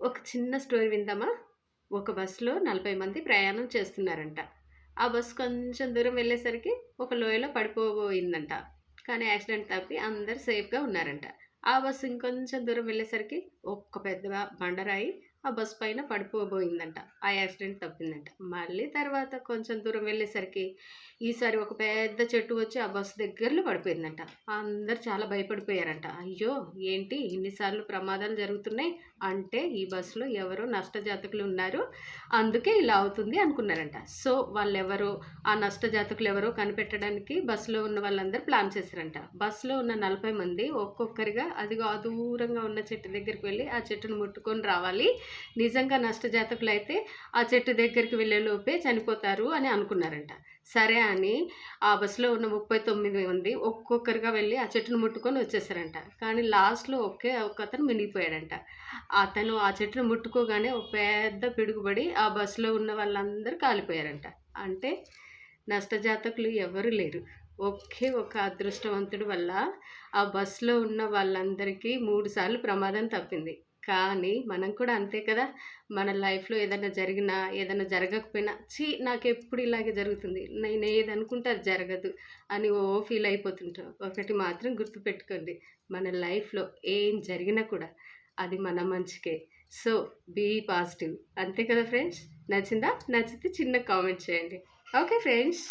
ఒక చిన్న స్టోరీ విందామా? ఒక బస్సులో 40 మంది ప్రయాణం చేస్తున్నారంట. ఆ బస్సు కొంచెం దూరం వెళ్ళేసరికి ఒక లోయలో పడిపోబోయిందంట. కానీ యాక్సిడెంట్ తప్పి అందరూ సేఫ్‌గా ఉన్నారంట. ఆ బస్సు ఇంకొంచెం దూరం వెళ్ళేసరికి ఒక్క పెద్ద బండరాయి ఆ బస్సు పైన పడిపోబోయిందంట. ఆ యాక్సిడెంట్ తప్పిందంట. మళ్ళీ తర్వాత కొంచెం దూరం వెళ్ళేసరికి ఈసారి ఒక పెద్ద చెట్టు వచ్చి ఆ బస్సు దగ్గరలో పడిపోయిందంట. అందరూ చాలా భయపడిపోయారంట. అయ్యో! ఏంటి ఇన్ని సార్లు ప్రమాదాలు జరుగుతున్నాయి. అంటే ఈ బస్సులో ఎవరో నష్టజాతకులు ఉన్నారు. అందుకే ఇలా అవుతుంది అనుకున్నారంట. సో, వాళ్ళెవరో ఆ నష్టజాతకులు ఎవరో కనిపెట్టడానికి బస్సులో ఉన్న వాళ్ళందరూ ప్లాన్ చేశారంట. బస్సులో ఉన్న 40 మంది ఒక్కొక్కరిగా అదిగో ఆ దూరంగా ఉన్న చెట్టు దగ్గరికి వెళ్లి ఆ చెట్టును ముట్టుకొని రావాలి. నిజంగా నష్టజాతకులైతే ఆ చెట్టు దగ్గరికి వెళ్ళే లోపే చనిపోతారు అని అనుకున్నారంట. సరే అని ఆ బస్సులో ఉన్న 39 మంది ఒక్కొక్కరుగా వెళ్ళి ఆ చెట్టును ముట్టుకొని వచ్చేసారంట. కానీ లాస్ట్‌లో ఒకే ఒకతను మిగిలిపోయాడంట. అతను ఆ చెట్టును ముట్టుకోగానే ఒక పెద్ద పిడుగుపడి ఆ బస్సులో ఉన్న వాళ్ళందరూ కాలిపోయారంట. అంటే నష్టజాతకులు ఎవరు లేరు. ఒకే ఒక అదృష్టవంతుడి వల్ల ఆ బస్సులో ఉన్న వాళ్ళందరికీ 3 సార్లు ప్రమాదం తప్పింది. కానీ మనం కూడా అంతే కదా! మన లైఫ్‌లో ఏదన్నా జరిగినా, ఏదన్నా జరగకపోయినా ఛీ! నాకెప్పుడు ఇలాగే జరుగుతుంది. నేను ఏదనుకుంటే అది జరగదు అని ఫీల్ అయిపోతుంటాం. ఒకటి మాత్రం గుర్తుపెట్టుకోండి. మన లైఫ్‌లో ఏం జరిగినా కూడా అది మన మంచికే. So, be positive. అంతే కదా ఫ్రెండ్స్? నచ్చిందా? నచ్చితే చిన్న కామెంట్ చేయండి. Okay friends.